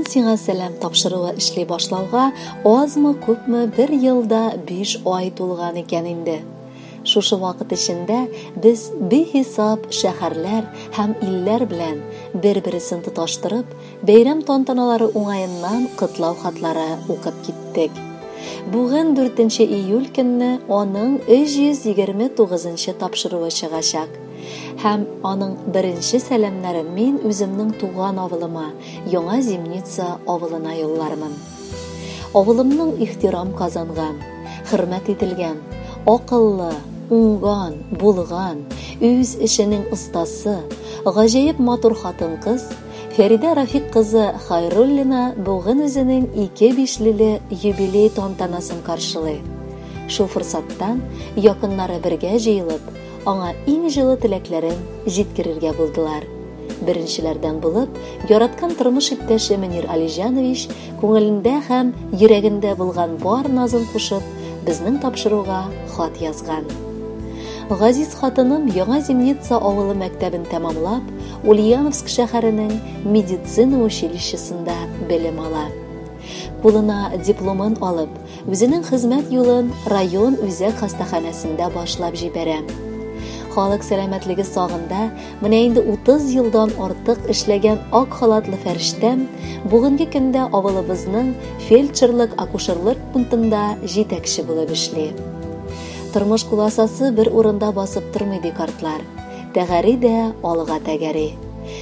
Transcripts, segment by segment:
сиңа сәлам тапшыруы эшли башлауга азмы-күпме 1 елда 5 ай тулган икән инде. Шушы вакыт эчендә без бехисап шәһәрләр һәм илләр белән бер-берсен тоташтырып, бәйрәм тантаналары уңаеннан кытлау хатлары укып киттек. Бүген 4 июль көнне аның 329-нчы тапшыруы чыгачак. Һәм аның беренче сәламнәрен мин үземнең туган авылыма, Яңа Зимница авылына юллармын. Авылымның ихтирам казанган, хөрмәт ителгән, акыллы, уңган, булган, үз эшенең остасы, гаҗәеп матур хатын-кыз Фәридә Рафик кызы Хайруллина бүген үзенең 2-5ле юбилей тантанасын каршылый. Шу форсаттан якыннары бергә җыелып, аңа иң җылы теләкләрен җиткерергә булдылар. Беренчеләрдән булып, яраткан тормыш иптәше Мөнир Алижанович күңелендә һәм йөрәгендә булган бар назын кушып, безнең тапшыруга хат язган. Газиз хатыным Яңа Зимница авылы мәктәбен тәмамлап, Ульяновск шәһәренең медицина училищесында белем ала. Кулына дипломын алып, үзенең хезмәт юлын район үзәк хастаханәсендә башлап җибәрә. Халык сәламәтлеге сагында менә инде 30 елдан артык эшләгән ак халатлы фәрештәм бүгенге көндә авылыбызның фельдшерлык-акушерлык пунктында җитәкче булып эшли. Тормыш куласасы бер урында басып тормый ди картлар. Тәгәри дә алга тәгәри.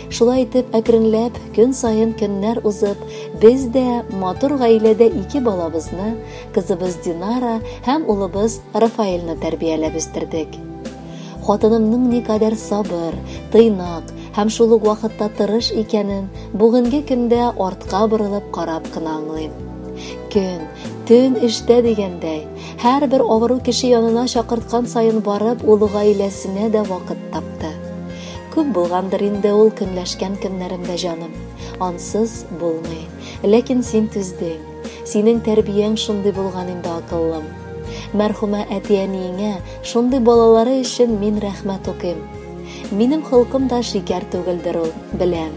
Шулай итеп әкренләп көн сайын көннәр узып, без дә матур гаиләдә 2 балабызны, кызыбыз Динара һәм улыбыз Рафаэльне тәрбияләп үстердек. Хатынымның никадәр сабыр, тыйнак һәм шул ук вакытта тырыш икәнен бүгенге көндә артка борылып карап кына аңлыйм. Көн, төн эштә дигәндәй, һәрбер авыру кеше янына чакырткан сайын барып, улы гаиләсенә дә вакыт тапты. Күп булгандыр инде ул көнләшкән көннәремдә җаным. Ансыз булмый. Ләкин син түздең. Синең тәрбияң шундый булган инде акыллым. Мәрхүмә әти-әниеңә, шундый балалары өчен мин рәхмәт укыйм. Минем холкым да шикәр түгелдер ул, беләм.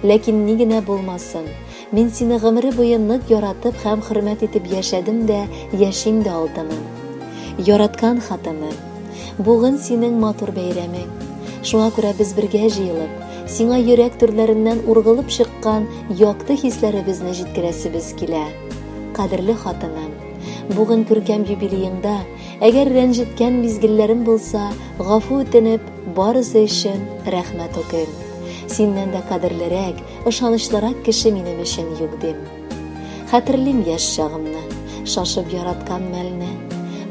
Ләкин ни генә булмасын, мин сине гомере буе нык яратып һәм хөрмәт итеп яшәдем дә, яшим дә алдымын. Яраткан хатыным, бүген синең матур бәйрәмең. Шуңа күрә без бергә җыелып, сиңа йөрәк төрләреннән ургылып чыккан якты хисләребезне җиткерәсебез килә. Кадерле хатыным, бүген күркәм юбилееңдә, әгәр рәнҗеткән мизгелләрем булса, гафу үтенеп, барысы өчен рәхмәт укыйм. Синнән дә кадерлерәк, ышанычлырак кеше минем өчен юк дим. Хәтерлим яшь чагымны, шашып яраткан мәлне.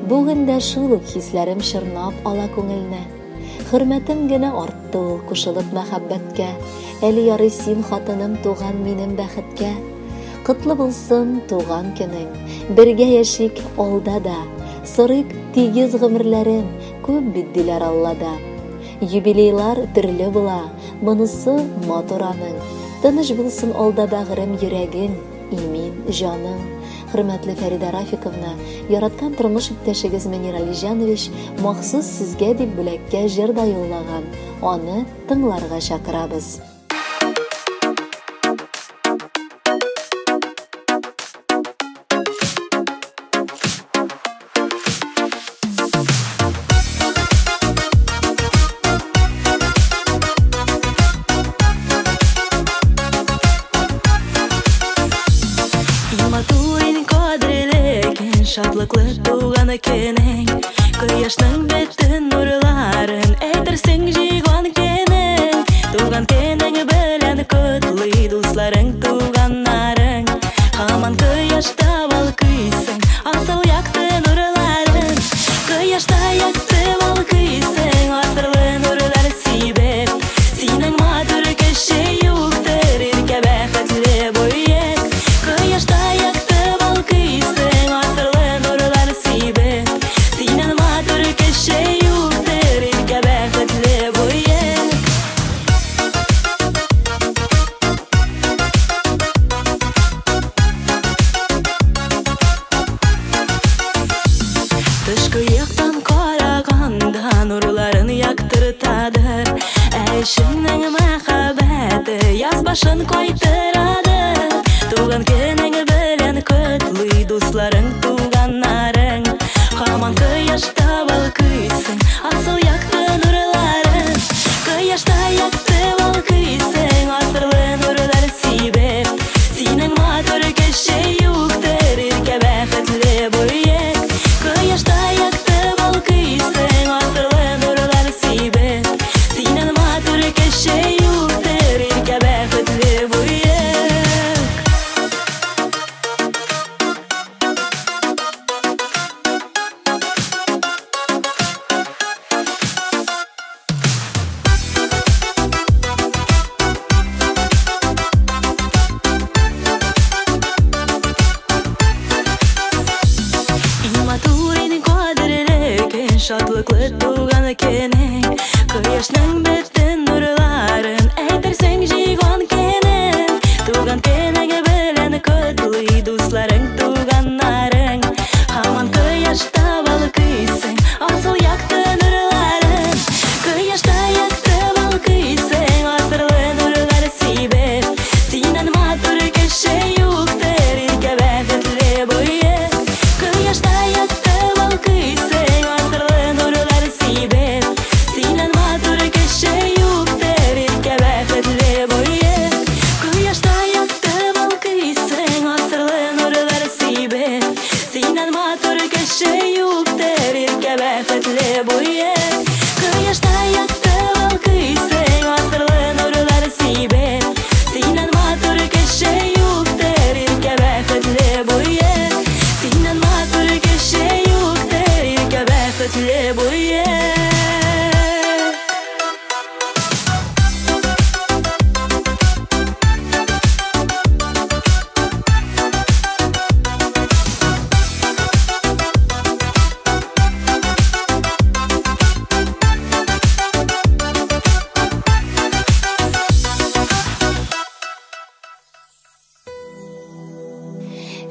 Бүген дә шул ук хисләрем чорнап ала күңелне. Хөрмәтем генә артты ул кушылып мәхәббәткә. Әле ярый син хатыным туган минем бәхеткә. Кытлы булсын туган көнең, бергә яшик алда да. Сырык тигез гомерләрен, күп бит диләр Аллада. Юбилейлар төрле була, монысы матур аның. Тыныч булсын алда бәгърем йөрәгең, имин җаның. Хөрмәтле Фәридә Рафиковна, яраткан тормыш иптәшегез Мөнир Алижанович махсус сезгә дип бүләккә җыр да юллаган. Аны тыңларга чакырабыз. Шатлыклы туган икенең, кояшның бөтен нурларын әйтерсең җыйган кенең. Туган кенең белән котлый дусларың, туганнарың. Һаман кояшта балкыйсың, асыл якты нурларын. Кояшта якты балкыйсың, асырлы нурлар сибеп. Синең матур кеше юктыр, иркә бәхетле буек. Кояшта якты балкыйсың, Эшеңнең мәхәббәте яз башын кайтырады.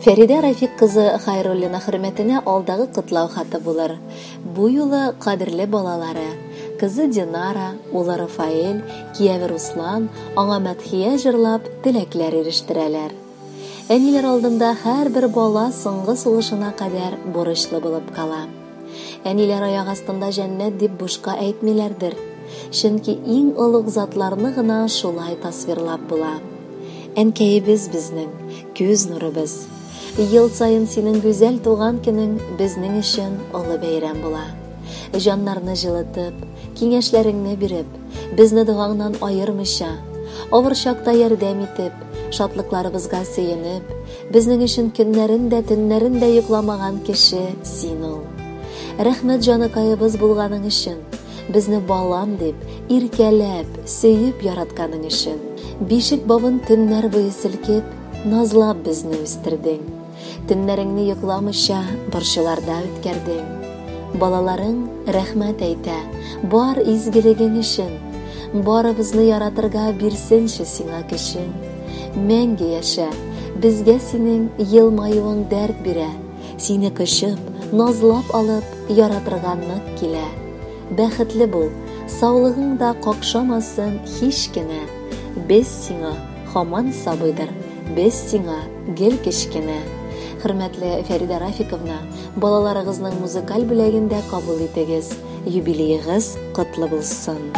Фәридә Рафик кызы Хайруллина хөрмәтенә алдагы котлау хаты булыр. Бу юлы кадерле балалары, кызы Динара, улы Рафаэль, кияве Руслан аңа мәдхия җырлап теләкләр ирештерәләр. Әниләр алдында һәрбер бала соңгы сулышына кадәр бурычлы булып кала. Әниләр аяк астында җәннәт дип бушка әйтмиләрдер. Чөнки иң олуг затларны гына шулай тасвирлап була. Әнкәебез безнең, күз нурыбыз. Ел сайын синең гүзәл туган көнең безнең өчен олы бәйрәм була. Җаннарны җылытып, киңәшләреңне биреп, безне дугаңнан аермыйча, авыр чакта ярдәм итеп, шатлыкларыбызга сөенеп, безнең өчен көннәрен дә, төннәрен дә йокламаган кеше син ул. Рәхмәт җаныкаебыз булганың өчен, безне балам дип, иркәләп, сөеп яратканың өчен. Бишек бавын төннәр буе селкеп, назлап безне үстердең. Төннәреңне йокламыйча борчуларда үткәрдең. Балаларың рәхмәт әйтә, бар изгелегең өчен. Барыбызны яратырга бирсенче сиңа көчең. Мәңге яшә, безгә синең елмаюың дәрт бирә. Сине көчеп, назлап алып, яратырга нык килә. Бәхетле бул, саулыгың да какшамасын һич кенә. Без сиңа һаман сабыйдыр, без сиңа гел кечкенә. Хөрмәтле Фәридә Рафиковна, балаларыгызның музыкаль бүләгендә кабул итегез. Юбилейгыз котлы булсын.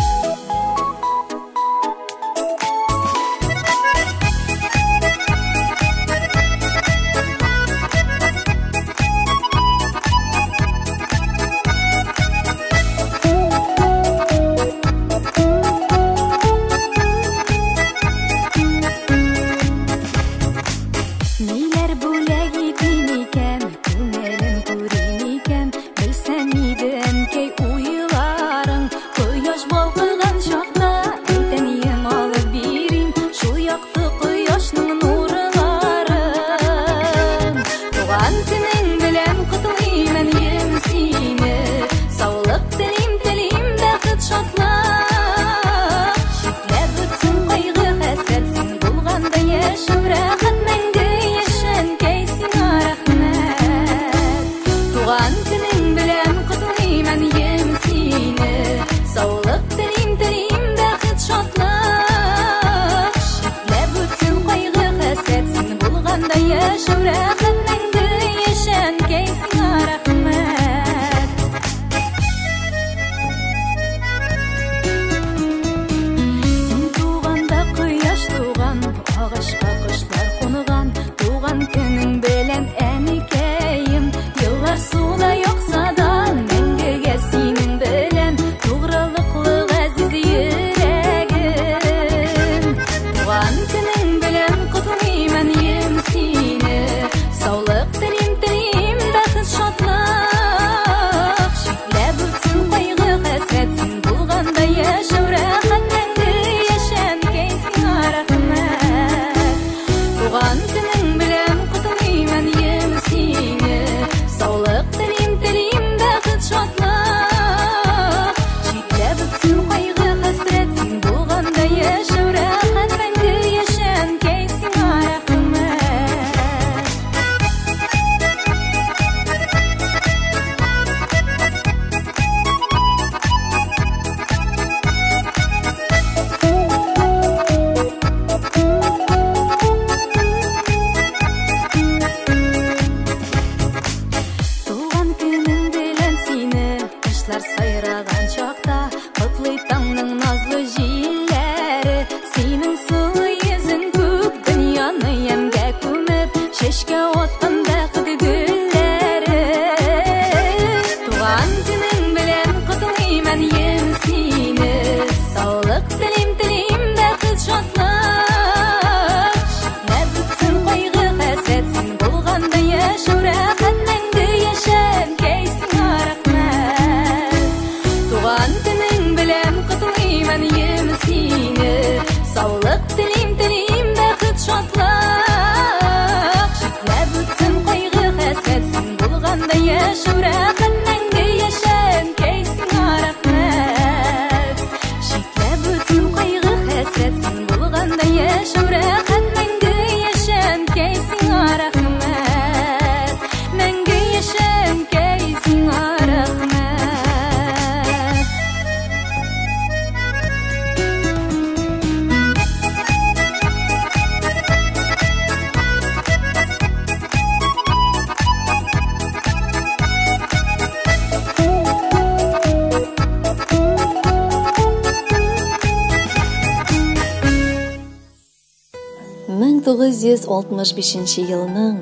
1965 елның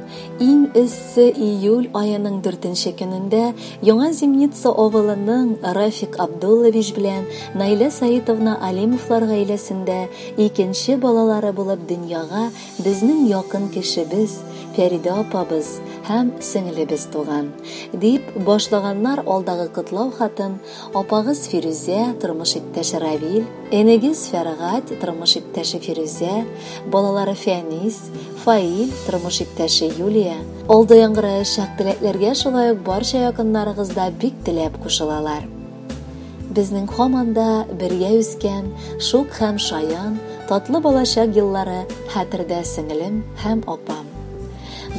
иң эссе июль аеның 4 көнендә Яңа Зимница авылының Рафик Абдуллович белән Наиля Саитовна Алимовлар гаиләсендә икенче балалары булып дөньяга безнең якын кешебез Фәрида апабыз һәм сеңлебез туган. Дип башлаганнар алдагы котлау хатын апагыз Фирүзә, тормыш иптәше Равил, энегез Фәргать, тормыш иптәше Фирүзә, балалары Фәнис, Фаил, тормыш иптәше Юлия. Алда яңгыры шәктиләкләргә шулай ук барча якыннарыгыз да бик теләп кушылалар. Безнең һаманда бергә үскән шук һәм шаян, татлы балачак еллары хәтердә сеңлем һәм апам.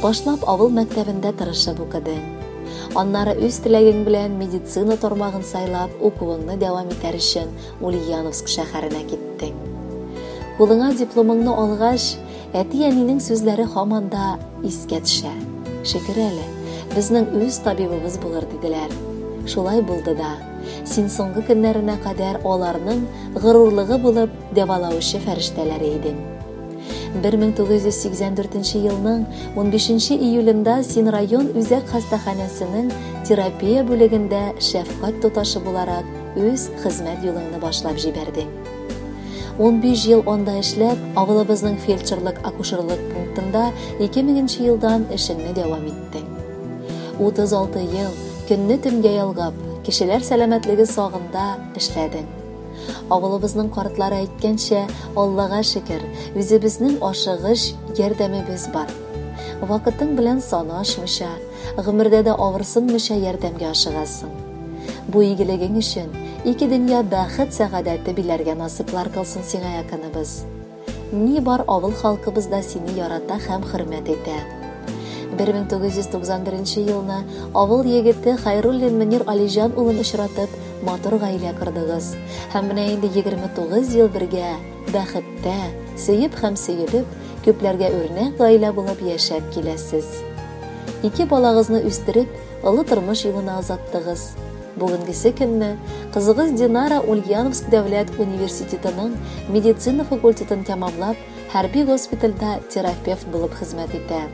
Башлап авыл мәктәбендә тырышып укыдың. Аннары үз теләгең белән медицина тармагын сайлап укуыңны дәвам итәр өчен Ульяновск шәһәренә киттең. Кулыңа дипломыңны алгач, әти-әнинең сүзләре һаманда искә төшә. Шөкер әле, безнең үз табибыбыз булыр диделәр. Шулай булды да. Син соңгы көннәренә кадәр аларның горурлыгы булып дәвалаучы фәрештәләре идең. 1984 елның 15 июлендә син район үзәк хастаханәсенең терапия бүлегендә шәфкать туташы буларак үз хезмәт юлыңны башлап җибәрдең. 15 ел анда эшләп, авылыбызның фельдшерлык-акушерлык пунктында 2000 елдан эшеңне дәвам иттең. 36 ел көнне төнгә ялгап, кешеләр сәламәтлеге сагында эшләдең. Авылыбызның картлары әйткәнчә, Аллага шөкер, үзебезнең ашыгыч ярдәмебез бар. Вакытың белән санашмыйча, гомердә дә авырсынмыйча ярдәмгә ашыгасың. Бу игелегең өчен ике дөнья бәхет сәгадәте биләргә насыплар кылсын сиңа якыныбыз. Ни бар авыл халкыбыз да сине ярата һәм хөрмәт итә. 1991 елны авыл егете Хайруллин Мөнир Алиҗан улын очратып, матур гаилә кырдыгыз. Һәм менә инде 29 ел бергә бәхеттә, сөеп һәм сөелеп, күпләргә үрнәк гаилә булып яшәп киләсез. Ике балагызны үстереп, олы тормыш юлына озаттыгыз. Бүгенгесе көнне кызыгыз Динара Ульяновск дәүләт университетының медицина факультетын тәмамлап, хәрби госпитальдә терапевт булып хезмәт итә.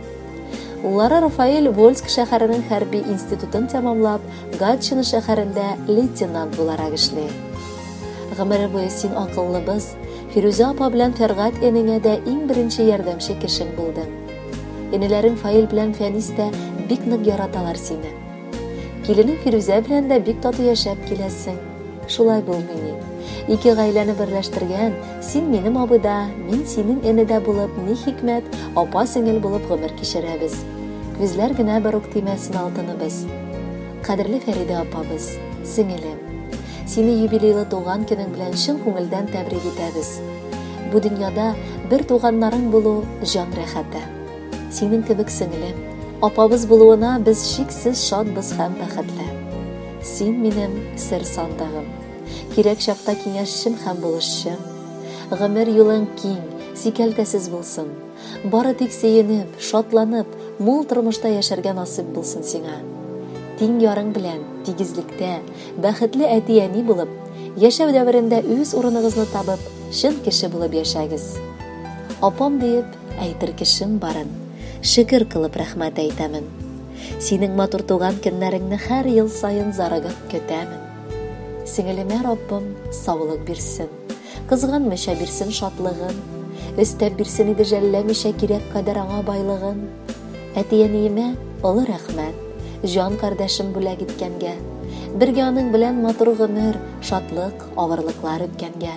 Уллары Рафаэль Вольск шәһәренең хәрби институтын тәмамлап, Гатчина шәһәрендә лейтенант буларак эшли. Гомере буе син акыллыбыз, Фирүзә апа белән Фәргать энеңә дә иң беренче ярдәмче кешең булдың. Энеләрең Фаил белән Фәнис дә бик нык яраталар сине. Киленең Фирүзә белән дә бик тату яшәп киләсең. Шулай булмый. Ике гаиләне берләштергән, син минем абыда, мин синең энедә булып, ни хикмәт, апа-сеңел булып гомер кичерәбез. Күзләр генә бер үк тимәсен алтыныбыз. Кадерле Фәридә апабыз, сеңелем, сине юбилейлы туган көнең белән чын күңелдән тәбрик итәбез. Бу дөньяда бер туганнарың булу җан рәхәте. Синең кебек сеңелем, апабыз булуына без шиксез шатбыз һәм бәхетле. Син минем сер сандыгым. Кирәк чакта киңәшчем һәм булышчым. Гомер юлың киң, сикәлтәсез булсын. Бары тик сөенеп, шатланып, мул тормышта яшәргә насыйп булсын сиңа. Тиң ярың белән, тигезлектә, бәхетле әти-әни булып, яшәү дәверендә үз урыныгызны табып, чын кеше булып яшәгез. Апам диеп, әйтер кешем барын, шөкер кылып рәхмәт әйтәмен. Синең матур туган көннәреңне һәр ел сайын зарыгып көтәмен. Сеңелемә Раббым саулык бирсен, кызганмыйча бирсен шатлыгын, өстәп бирсен иде жәлләмичә кирәк кадәр аңа байлыгын. Әти-әниемә олы рәхмәт, җан кардәшем бүләк иткәнгә, бергә аның белән матур гомер, шатлык, авырлыклар үткәнгә.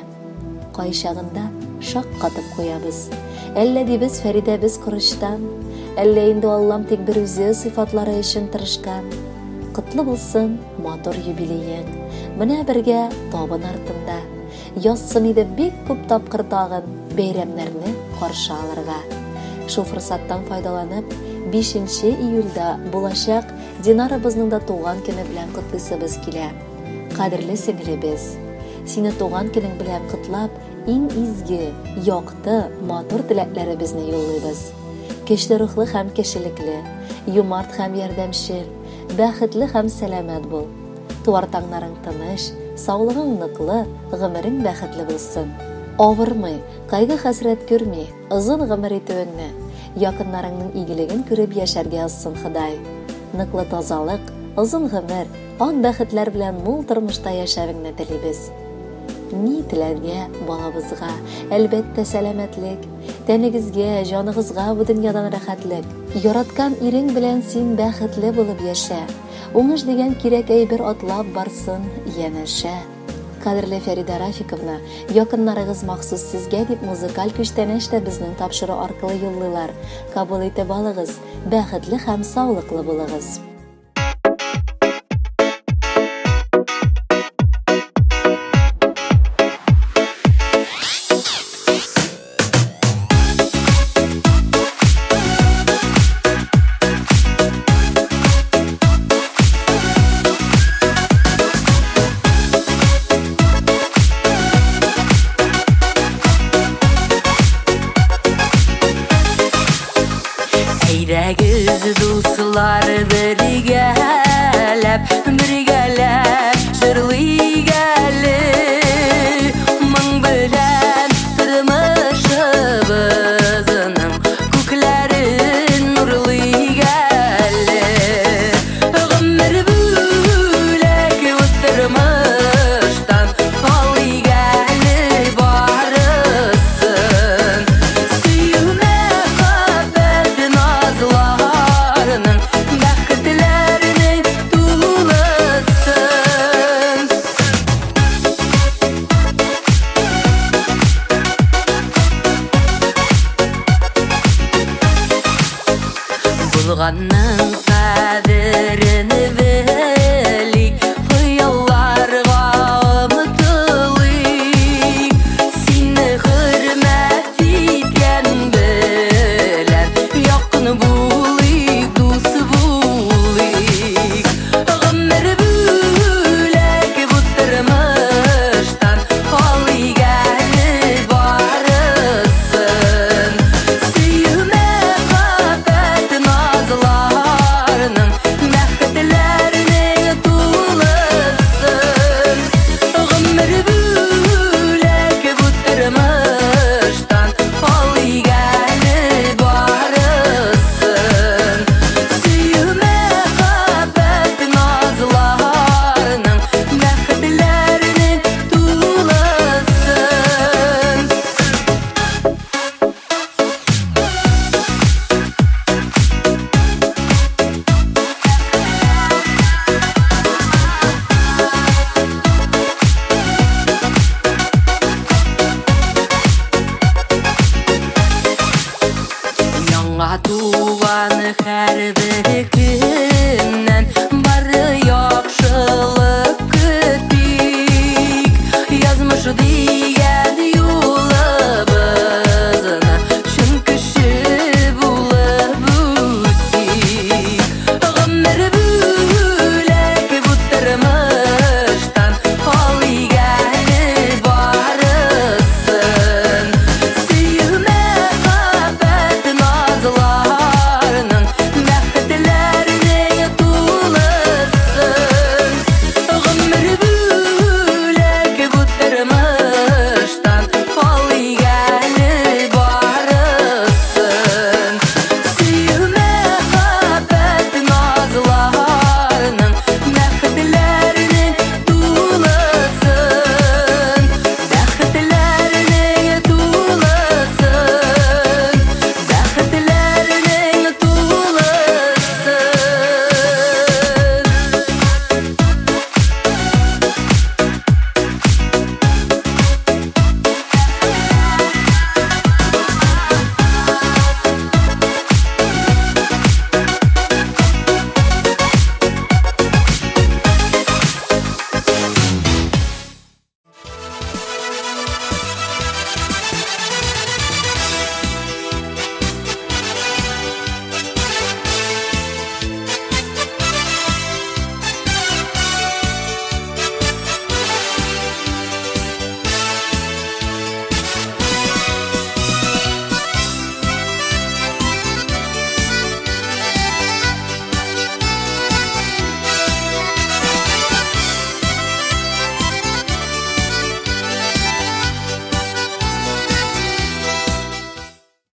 Кайчагында шак катып куябыз. Әллә дибез Фәридәбез корыштан, әллә инде Аллам тик бер үзе сыйфатлары өчен тырышкан. Котлы булсын матур юбилеең. Менә бергә табын артында. Язсын иде бик күп тапкыр тагын бәйрәмнәрне каршы алырга. Шу фырсаттан файдаланып, 5 июльдә булачак Динарабызның да туган көне белән котлыйсыбыз килә. Кадерле сеңлебез, сине туган көнең белән котлап, иң изге, якты, матур теләкләребезне юллыйбыз. Көчле рухлы һәм кешелекле, юмарт һәм ярдәмчел, бәхетле һәм сәламәт бул. Туар таңнарың тыныч, саулыгың ныклы, гомерең бәхетле булсын. Авырмый, кайгы хәсрәт күрми, озын гомер итүеңне, якыннарыңның игелеген күреп яшәргә язсын Ходай. Ныклы тазалык, озын гомер, ак бәхетләр белән мул тормышта яшәвеңне телибез. Ни теләргә балабызга, әлбәттә сәламәтлек, тәнегезгә, җаныгызга бу дөньядан рәхәтлек. Яраткан ирең белән син бәхетле булып яшә. Уңыш дигән кирәк әйбер атлап барсын, янәшә. Кадерле Фәрида Рафиковна, якыннарыгыз махсус сезгә дип музыкаль күчтәнәш тә безнең тапшыру аркылы юллыйлар. Кабул итеп алыгыз, бәхетле һәм саулыклы булыгыз. Әйдәгез дуслар, бер